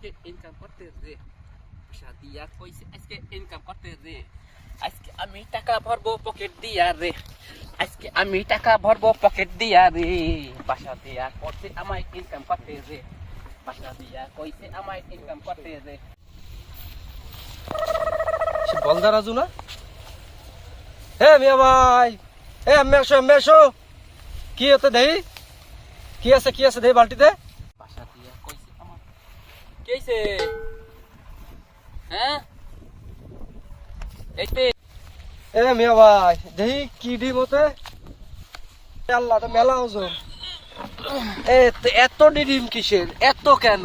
আজকে ইনকাম করতে রে শাদিয়া কইছে আজকে ইনকাম করতে রে আজকে আমি টাকা ভরবো পকেট দিয়া রে আজকে আমি টাকা ভরবো পকেট দিয়া রে বাসা দিয়া করতে আমায় ইনকাম করতে রে বাসা দিয়া কইছে আমায় ইনকাম করতে রে সে বলদা রাজু না? হে মিয়া ভাই, হে মেশো কি হতে দেই? কি আছে দেই বালতিতে? বাসা দিয়া কইছে আমার কইছে হ্যাঁ এইতে এ মিয়া ভাই দেই কি দি মতে? আল্লাহ তো মেলা ওজন। এত ডিম কিসের? এত কেন?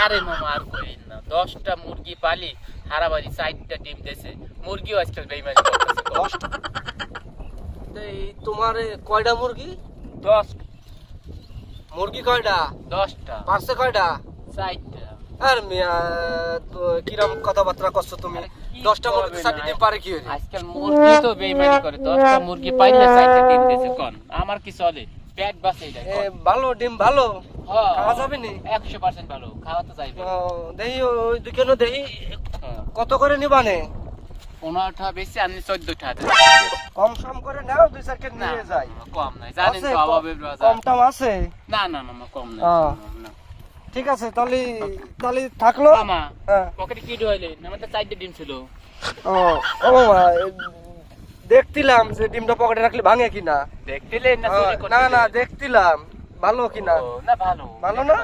আরে মামা আর কইন না 10টা মুরগি পালি হারাবাড়ি 4টা ডিম দেছে মুরগিও আজকাল বেইমানি করতেছে 10টা। এই তোমার কয়টা মুরগি? 10 মুরগি কয়টা? 10টা পারছে কয়টা? 4টা আর মিয়া তো কিরম কথাবার্তা করছো তুমি? 10টা মুরগি 4টা ডিম পারে কি হইছে? আজকাল মুরগি তো বেইমানি করে 10টা মুরগি পাইলে 4টা ডিম দেছে কোন আমার কি চলে পেট বাঁচাই যায় ভালো ডিম ভালো হ্যাঁ খাওয়া যাবে নি? 100% ভালো খাওয়া তো যাইবে দেই ওই দোকানে দেই কত করে নিবানে? 15টা বেশি আমি 14টা কম সম করে নাও, 2-4 কেজি নিয়ে যাই। কম নাই জানেন তো অভাবের বাজার কম টাম আছে? না না মামা কম নাই না ঠিক আছে তাহলে থাকলো মামা হ্যাঁ। পকেটে কি ঢুকাইলে আমার তো 4টা ডিম ছিল ও মামা দেখতিলাম যে ডিমটা পকেটে রাখলে ভাঙে কিনা। দেখতিলে না চুরি করতে না দেখতিলাম ভালো কিনা। না ভালো ভালো না?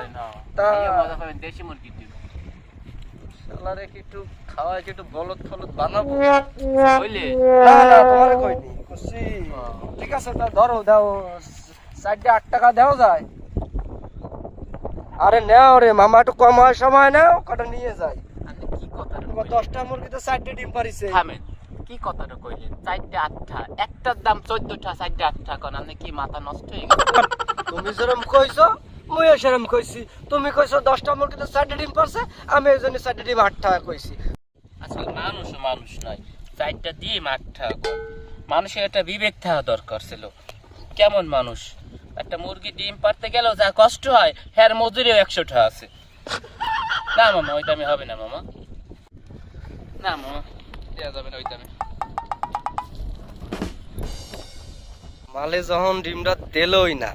তা মজা পাবেন দেশি মুরগির ডিম শালারে কি একটু খাওয়ায় কি একটু বলদ ফলদ বানাবো? হইলে না তোমারে কইনি খুশি। ঠিক আছে তা ধরো দাও 4-8 টাকা দাও যায়। আরে নাও রে মামা একটু কম হয় সময় নাও কটা নিয়ে যাই। আপনি কি কথা তোমার 10টা মুরগিতে 4টা ডিম পারিছে। থামেন কি কথাটা কইলেন 4টা 8টা একটার দাম 14টা 4টা 8টা কোন আপনি কি মাথা নষ্ট হয়ে গেছে তুমি যেরকম কইছো মুইও সেরকম কইছি। তুমি কইছো 10টা মুরগিতে 4টা ডিম পারছে, আমি এইজন্য 4টা ডিম 8 টাকা কইছি। আজকাল মানুষ নয় 4টা ডিম 8টা কোন মানুষের একটা বিবেক থাকা দরকার ছিল কেমন মানুষ একটা মুরগি ডিম পারতে গেল যা কষ্ট হয় হ্যার মজুরিও 100 টাকা আছে না মামা ওই দামে হবে না মামা না মামা দেওয়া যাবে না ওই দামে মালে যখন ডিমটা দিলই না,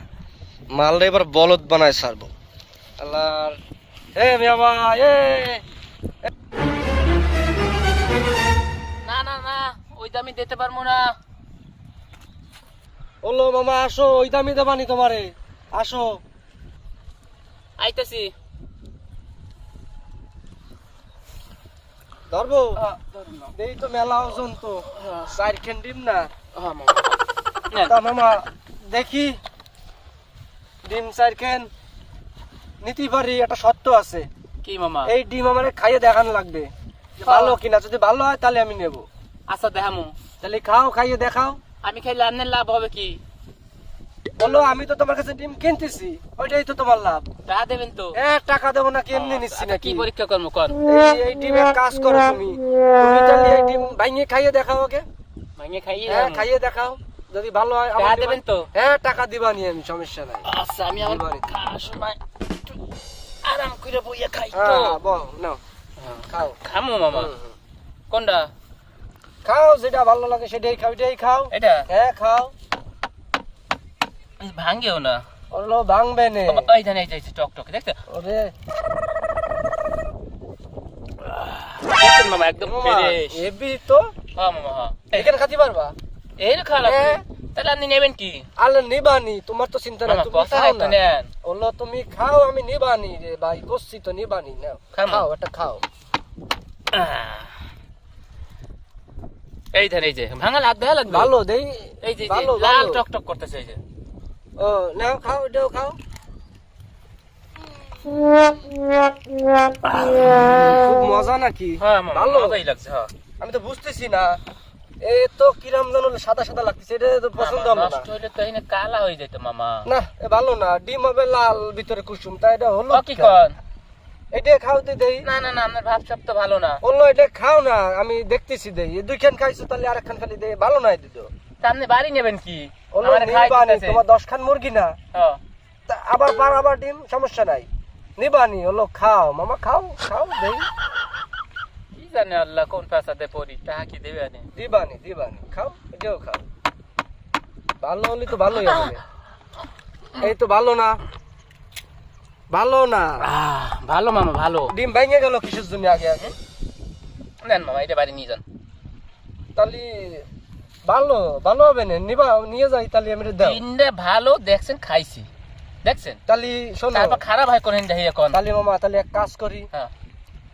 মালটা এবার বলদ বানায় ছাড়বো। আল্লাহর মিয়া ভাই না না না ওই দামে দিতে পারবো না ওলো মামা আসো, ওই দামি দেবানি তোমারে, আসো। আইতাছি ধরবো এই তো মেলা ওজন তো 4 খেন ডিম না। হ্যাঁ মামা তা মামা দেখি ডিম 4 খেন নিতে পারি, একটা শর্ত আছে। কি মামা এই ডিম আমারে খাইয়ে দেখানো লাগবে যে ভালো কিনা। যদি ভালো হয় তাহলে আমি নেব। আচ্ছা দেখামু তাহলে খাও, খাইয়ে দেখাও। আমি খাইলে আপনার লাভ হবে কি বলো আমি তো তোমার কাছে ডিম কিনতেছি, ওইটাই তো তোমার লাভ। টাকা দেবেন তো টাকা দেবো না, এমনি নিচ্ছি আচ্ছা, না। কি পরীক্ষা করবো কর এই ডিমের কাজ করো তুমি। তুমি তাহলে এই ডিম ভাঙিয়ে খাইয়ে দেখাও ওকে। ভাঙে খাইয়ে হ্যাঁ খাইয়ে দেখাও, যদি ভালো হয় টাকা দেবেন তো হ্যাঁ টাকা দিবা নি, আমি সমস্যা নাই। আচ্ছা আমি আমার খাওয়ার সময় একটু আরাম করে বইয়া খাই তো হ্যাঁ বল নাও খাও। খামো মামা কোনটা খাও যেটা ভালো লাগে সেটাই খাও, এটাই খাও। এটা হ্যাঁ খাও। ভাঙ্গেও না ওগুলো ভাঙবে নে। এই জানি এই যাইছে টক টক দেখতে ওরে দেখছেন মামা একদম ফ্রেশ হেভি তো। হ্যাঁ মামা হ্যাঁ এখানে খাতে পারবা? এই খালা হ্যাঁ। তাহলে আপনি নেবেন কি আলে নিবানি, তোমার তো চিন্তা নাই। মামা তুমি কষা খাও একটু না। নেন ওলো তুমি খাও, আমি নিবানি রে ভাই, করছি তো নিবানি। নাও খামো। খাও, এটা খাও। এই ধান এই যে ভাঙা লাগ দেয়া লাগবে ভালো দেই এই যে ভালো লাল ভালো। টক টক করতেছে এই যে ও নাও খাও, এটাও খাও। খুব মজা নাকি? হ্যাঁ মামা ভালো মজাই লাগছে হ্যাঁ আমি তো বুঝতেছি না, এই তো কিরাম জানো সাদা সাদা লাগতেছে, এটা তো পছন্দ হলো না। নষ্ট হইলে তো এখানে কালা হয়ে যেত মামা না এ ভালো না, ডিম হবে লাল ভিতরে কুসুম, তাই এটা হলো কি কন এটা খাওতে দেই। না না না আপনার ভাব সব তো ভালো না বললো এটা খাও না, আমি দেখতেছি দেই। এই 2 খান খাইছো তাহলে আরেকখান খালি দেই, ভালো নাই দিত। সামনে বাড়ি নেবেন কি বললো আমারে খাই নিবানি, দিতেছে তোমার 10 খান মুরগি না, হ্যাঁ তা আবার আবার ডিম, সমস্যা নাই। নিবানি হলো খাও মামা খাও খাও দেই কি জানে আল্লাহ কোন পেশাতে পড়ি টাকা কি দেবে আনে দিবানি খাও এটাও খাও ভালো হলে তো ভালোই হবে এই তো ভালো না ভালো মামা ভালো ডিম ভেঙে গেল কিসের জন্য আগে আগে নেন মামা এটা বাড়ি নিয়ে যান তাহলে ভালো হবে না নিয়ে যাই তাহলে আমি দাও তিনটে ভালো দেখছেন খাইছি দেখছেন তাহলে শোনো তারপর খারাপ হয় কোন যাই এখন তাহলে মামা তাহলে এক কাজ করি হ্যাঁ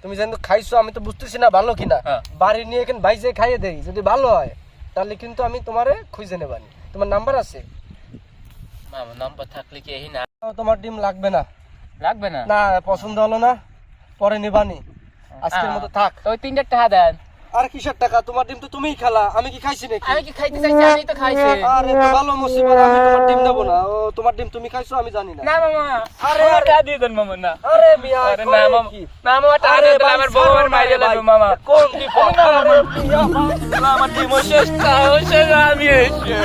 তুমি যেন খাইছো আমি তো বুঝতেছি না ভালো কিনা হ্যাঁ। বাড়ি নিয়ে এখানে ভাইজে খাইয়ে দেই যদি ভালো হয় তাহলে কিন্তু আমি তোমারে খুঁজে নেবানি তোমার নাম্বার আছে মামা নাম্বার থাকলে কি এই না তোমার ডিম লাগবে না লাগবে না না পছন্দ হলো না পরে নিবানি আজকের মতো থাক ওই 3 টাকা দেন আর কিসের টাকা তোমার ডিম তো তুমিই খেলা আমি কি খাইছি নাকি আমি কি খাইতে চাইছি আমি তো খাইছি আরে তো ভালো মুসিবত আমি তোমার ডিম দেবো না ও তোমার ডিম তুমি খাইছো আমি জানি না না মামা আরে, আরে টাকা দিয়ে দেন মামা না আরে মিয়া আরে করে না মামা কি? না মামা টাকা আরে দিয়ে দিলে ভাই, আমার বউ আমার মাইরে ভাই, লাগবে মামা কোন বিপদ না, আরে মিয়া ভাই, আমার ডিমো শেষ আমি এসে